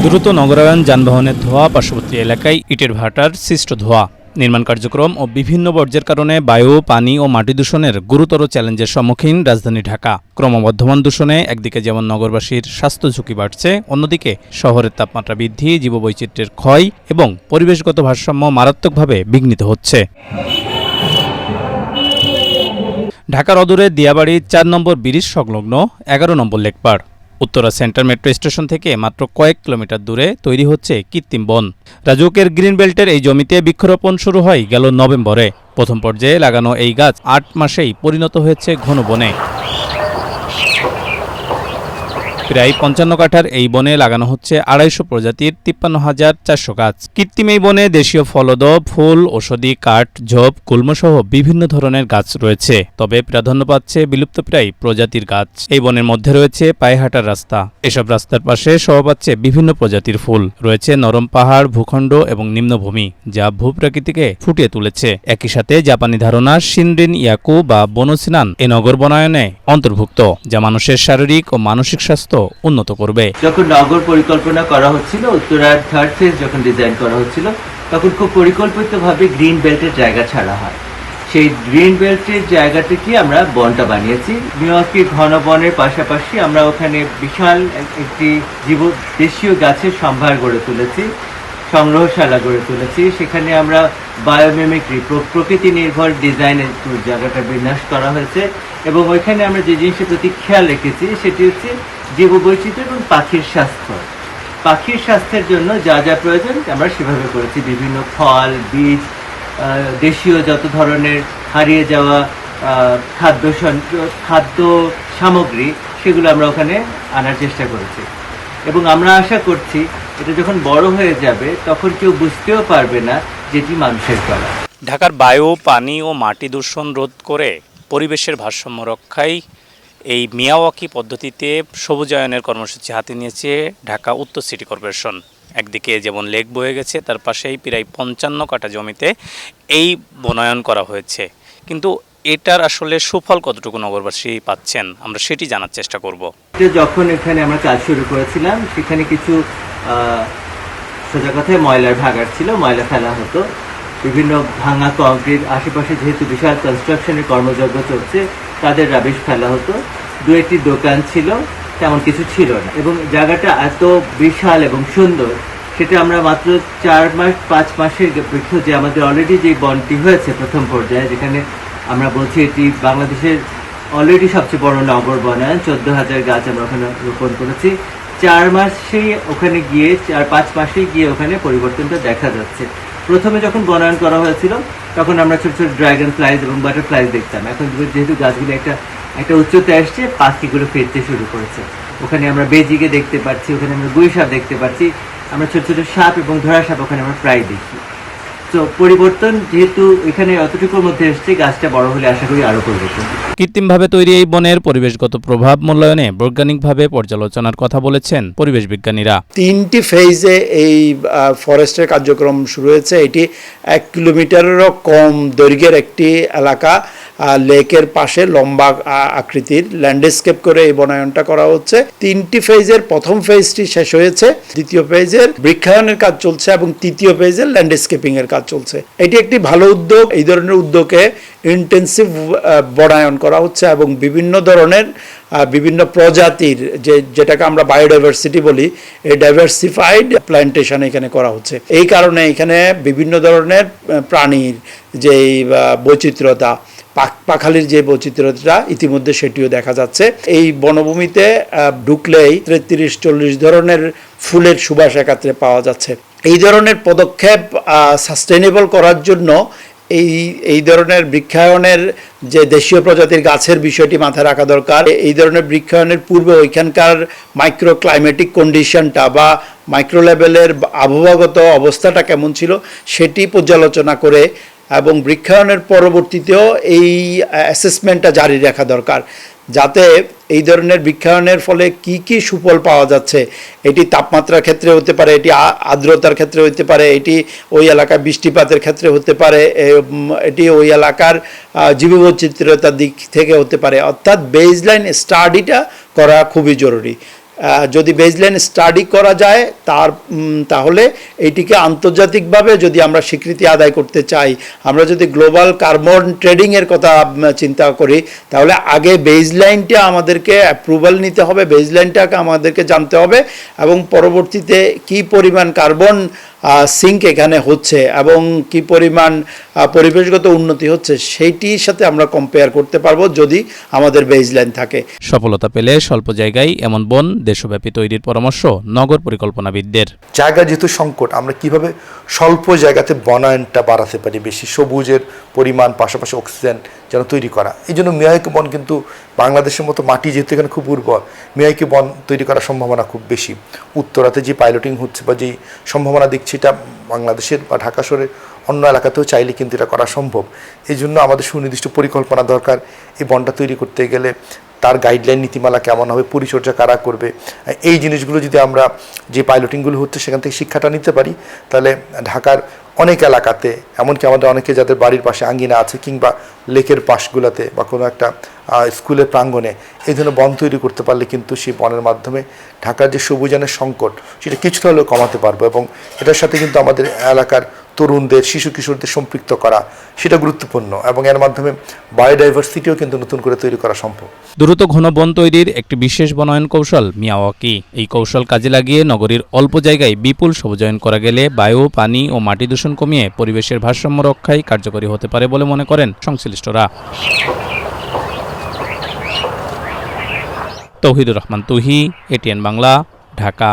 দ্রুত নগরায়ণ, যানবাহনের ধোঁয়া, পার্শ্ববর্তী এলাকায় ইটের ভাটার সৃষ্ট ধোঁয়া, নির্মাণ কার্যক্রম ও বিভিন্ন বর্জ্যের কারণে বায়ু, পানি ও মাটি দূষণের গুরুতর চ্যালেঞ্জের সম্মুখীন রাজধানী ঢাকা। ক্রমবর্ধমান দূষণে একদিকে যেমন নগরবাসীর স্বাস্থ্য ঝুঁকি বাড়ছে, অন্যদিকে শহরের তাপমাত্রা বৃদ্ধি, জীববৈচিত্র্যের ক্ষয় এবং পরিবেশগত ভারসাম্য মারাত্মকভাবে বিঘ্নিত হচ্ছে। ঢাকার অদূরে দিয়াবাড়ি ৪ নম্বর ব্রিজ সংলগ্ন ১১ নম্বর লেকপাড়, উত্তরা সেন্টার মেট্রো স্টেশন থেকে মাত্র কয়েক কিলোমিটার দূরে তৈরি হচ্ছে কৃত্রিম বন। রাজউকের গ্রিন বেল্টের এই জমিতে বৃক্ষরোপণ শুরু হয় গেল নভেম্বরে। প্রথম পর্যায়ে লাগানো এই গাছ ৮ মাসেই পরিণত হয়েছে ঘন বনে। প্রায় ৫৫ কাঠার এই বনে লাগানো হচ্ছে ২৫০ প্রজাতির ৫৩,৪০০ গাছ। কৃত্রিম এই বনে দেশীয় ফলদ, ফুল, ঔষধি, কাঠ, ঝোপ, গুল্মসহ বিভিন্ন ধরনের গাছ রয়েছে। তবে প্রাধান্য পাচ্ছে বিলুপ্তপ্রায় প্রজাতির গাছ। এই বনের মধ্যে রয়েছে পায়ে হাঁটার রাস্তা। এসব রাস্তার পাশে শোভা পাচ্ছে বিভিন্ন প্রজাতির ফুল। রয়েছে নরম পাহাড়, ভূখণ্ড এবং নিম্নভূমি, যা ভূপ্রকৃতিকে ফুটিয়ে তুলেছে। একই সাথে জাপানি ধারণা শিনরিন ইয়াকু বা বনস্নান এ নগর বনায়নে অন্তর্ভুক্ত, যা মানুষের শারীরিক ও মানসিক স্বাস্থ্য উন্নত করবে। যখন নগর পরিকল্পনা করা হচ্ছিল, উত্তরার থার্ড ফেজ যখন ডিজাইন করা হচ্ছিল, তখন খুব পরিকল্পিতভাবে গ্রিন বেল্টের জায়গা ছাড়া হয়। সেই গ্রিন বেল্টের জায়গাটিকে আমরা বনটা বানিয়েছি। মিয়াওয়াকি ঘন বনের পাশাপাশি আমরা ওখানে বিশাল একটি দেশীয় গাছের সম্ভার গড়ে তুলেছি, সংগ্রহশালা গড়ে তুলেছি। সেখানে আমরা বায়োমিমিক্রি, প্রকৃতি নির্ভর ডিজাইনের জায়গাটা বিন্যাস করা হয়েছে এবং ওইখানে আমরা যে জিনিসের প্রতি খেয়াল রেখেছি সেটি হচ্ছে জীববৈচিত্র্য এবং পাখির স্বাস্থ্য। পাখির স্বাস্থ্যের জন্য যা যা প্রয়োজন আমরা সেভাবে করেছি। বিভিন্ন ফল, বীজ, দেশীয় যত ধরনের হারিয়ে যাওয়া খাদ্য সামগ্রী, সেগুলো আমরা ওখানে আনার চেষ্টা করেছি এবং আমরা আশা করছি এটা যখন বড় হয়ে যাবে তখন কেউ বুঝতেও পারবে না যেটি মানুষের করা। ঢাকার বায়ু, পানি ও মাটি দূষণ রোধ করে পরিবেশের ভারসাম্য রক্ষায় এই মিয়াওয়াকি পদ্ধতিতে সবুজায়নের কর্মসূচি হাতে নিয়েছে ঢাকা উত্তর সিটি কর্পোরেশন। একদিকে যেমন লেক বয়ে গেছে, তার পাশেই প্রায় ৫৫ কাঠা জমিতে এই বনায়ন করা হয়েছে। কিন্তু এটার আসলে সুফল কতটুকু নগরবাসী পাচ্ছেন, আমরা সেটি জানার চেষ্টা করব। যখন এখানে আমরা কাজ শুরু করেছিলাম, সেখানে কিছু সোজা কথায় ময়লার ভাগাড় ছিল, ময়লা ফেলা হতো। বিভিন্ন ভাঙা কংক্রিট, আশেপাশে যেহেতু বিশাল কনস্ট্রাকশনের কর্মযজ্ঞ চলছে, তাদের রাবিশ ফেলা হতো। দু একটি দোকান ছিল, তেমন কিছু ছিল না এবং জায়গাটা এত বিশাল এবং সুন্দর, সেটা আমরা মাত্র 4-5 মাসের বৃক্ষ, যে আমাদের অলরেডি যে বনটি হয়েছে প্রথম পর্যায়ে, যেখানে আমরা বলছি এটি বাংলাদেশের অলরেডি সবচেয়ে বড় নগর বনায়ন, 14,000 গাছ আমরা ওখানে রোপণ করেছি। 4 মাসেই ওখানে গিয়ে, 4-5 মাসেই গিয়ে ওখানে পরিবর্তনটা দেখা যাচ্ছে। প্রথমে যখন বনায়ন করা হয়েছিল তখন আমরা ছোট ছোট ড্রাগন ফ্লাইজ এবং বাটারফ্লাইজ দেখতাম। এখন যেহেতু গাছগুলো একটা উচ্চতায় আসছে, পাখিগুলো ফিরতে শুরু করেছে। ওখানে আমরা বেজিকে দেখতে পাচ্ছি, ওখানে আমরা গুই সাপ দেখতে পাচ্ছি, আমরা ছোট ছোট সাপ এবং ধরা সাপ ওখানে আমরা প্রায় দেখি। তো পরিবর্তন যেহেতু এখানে অতটুকুর মধ্যে এসছে, গাছটা বড় হলে আশা করি আরো পরিবর্তন। কৃত্রিমভাবে তৈরি এই বনের পরিবেশগত প্রভাব মূল্যায়নে বৈজ্ঞানিকভাবে পর্যালোচনার কথা বলেছেন পরিবেশ বিজ্ঞানীরা। 3টি ফেজে এই ফরেস্টের কার্যক্রম শুরু হয়েছে। এটি 1 কিলোমিটারেরও কম দৈর্ঘ্যের একটি এলাকা, লেকের পাশে লম্বা আকৃতির ল্যান্ডস্কেপ করে এই বনায়নটা করা হচ্ছে। 3টি ফেজের প্রথম ফেজটি শেষ হয়েছে, দ্বিতীয় ফেজের বৃক্ষায়নের কাজ চলছে এবং তৃতীয় ফেজের ল্যান্ডস্কেপিং এর কাজ চলছে। এটি একটি ভালো উদ্যোগ। এই ধরনের উদ্যোগে ইন্টেন্সিভ বনায়ন করা হচ্ছে এবং বিভিন্ন ধরনের বিভিন্ন প্রজাতির যেটাকে আমরা বায়োডাইভার্সিটি বলি, এই ডাইভার্সিফাইড প্ল্যান্টেশন এখানে করা হচ্ছে। এই কারণে এখানে বিভিন্ন ধরনের প্রাণীর যে বৈচিত্র্যতা, পাখালির যে বৈচিত্র্যতা ইতিমধ্যে সেটিও দেখা যাচ্ছে। এই বনভূমিতে ঢুকলেই 33-40 ধরনের ফুলের সুবাস একাত্রে পাওয়া যাচ্ছে। এই ধরনের পদক্ষেপ সাস্টেনেবল করার জন্য এই ধরনের বৃক্ষায়নের যে দেশীয় প্রজাতির গাছের বিষয়টি মাথায় রাখা দরকার। এই ধরনের বৃক্ষায়নের পূর্বে ওইখানকার মাইক্রো ক্লাইমেটিক কন্ডিশনটা বা মাইক্রো লেভেলের আবহাওয়াগত অবস্থাটা কেমন ছিল সেটি পর্যালোচনা করে এবং বৃক্ষায়নের পরবর্তীতেও এই অ্যাসেসমেন্টটা জারি রাখা দরকার, যাতে এই ধরনের বৃক্ষায়নের ফলে কি কি সুফল পাওয়া যাচ্ছে। এটি তাপমাত্রার ক্ষেত্রে হতে পারে, এটি আর্দ্রতার ক্ষেত্রে হতে পারে, এটি ওই এলাকায় বৃষ্টিপাতের ক্ষেত্রে হতে পারে, এটি ওই এলাকার জীববৈচিত্র্যতার দিক থেকে হতে পারে। অর্থাৎ বেসলাইন স্টাডিটা করা খুবই জরুরি। যদি বেসলাইন স্টাডি করা যায় তাহলে এইটিকে আন্তর্জাতিকভাবে যদি আমরা স্বীকৃতি আদায় করতে চাই, আমরা যদি গ্লোবাল কার্বন ট্রেডিংয়ের কথা চিন্তা করি, তাহলে আগে বেসলাইনটা আমাদেরকে অ্যাপ্রুভাল নিতে হবে, বেসলাইনটাকে আমাদেরকে জানতে হবে এবং পরবর্তীতে কি পরিমাণ কার্বন সিঙ্ক এখানে হচ্ছে এবং কি পরিমাণ পরিবেশগত উন্নতি হচ্ছে সেইটির সাথে আমরা কম্পেয়ার করতে পারবো যদি আমাদের বেসলাইন থাকে। সফলতা পেলে স্বল্প জায়গায় এমন বন দেশব্যাপী তৈরির পরামর্শ নগর পরিকল্পনাবিদদের। জায়গা যেহেতু সংকট, আমরা কিভাবে স্বল্প জায়গাতে বনায়নটা বাড়াতে পারি, বেশি সবুজের পরিমাণ পাশাপাশি অক্সিজেন যেন তৈরি করা। এই জন্য মিয়াওকি বন কিন্তু বাংলাদেশের মতো মাটি যেহেতু এখানে খুব উর্বর, মিয়াওকি বন তৈরি করার সম্ভাবনা খুব বেশি। উত্তরাতে যে পাইলটিং হচ্ছে বা যেই সম্ভাবনা দেখছি, এটা বাংলাদেশের বা ঢাকা শহরের অন্য এলাকাতেও চাইলে কিন্তু এটা করা সম্ভব। এই জন্য আমাদের সুনির্দিষ্ট পরিকল্পনা দরকার। এই বনটা তৈরি করতে গেলে তার গাইডলাইন নীতিমালা কেমন হবে, পরিচর্যা কারা করবে, এই জিনিসগুলো যদি আমরা যে পাইলটিংগুলো হচ্ছে সেখান থেকে শিক্ষাটা নিতে পারি, তাহলে ঢাকার অনেক এলাকাতে, এমনকি আমাদের অনেকে যাদের বাড়ির পাশে আঙ্গিনা আছে কিংবা লেকের পাশগুলোতে বা কোনো একটা স্কুলের প্রাঙ্গণে এই ধরনের বন তৈরি করতে পারলে কিন্তু সেই বনের মাধ্যমে ঢাকার যে সবুজায়নের সংকট সেটা কিছুটা হলেও কমাতে পারবো। এবং এটার সাথে কিন্তু আমাদের এলাকার তরুণদের, শিশু কিশোরদের সম্পৃক্ত করা সেটা গুরুত্বপূর্ণ এবং এর মাধ্যমে বায়োডাইভার্সিটিও কিন্তু নতুন করে তৈরি করা সম্ভব। দ্রুত ঘন বন তৈরির একটি বিশেষ বনায়ন কৌশল মিয়াওয়াকি। এই কৌশল কাজে লাগিয়ে নগরীর অল্প জায়গায় বিপুল সবুজায়ন করা গেলে বায়ু, পানি ও মাটি দূষণ কমিয়ে পরিবেশের ভারসাম্য রক্ষায় কার্যকরী হতে পারে বলে মনে করেন সংশ্লিষ্টরা। তৌহিদুর রহমান তুহি, এটিএন বাংলা, ঢাকা।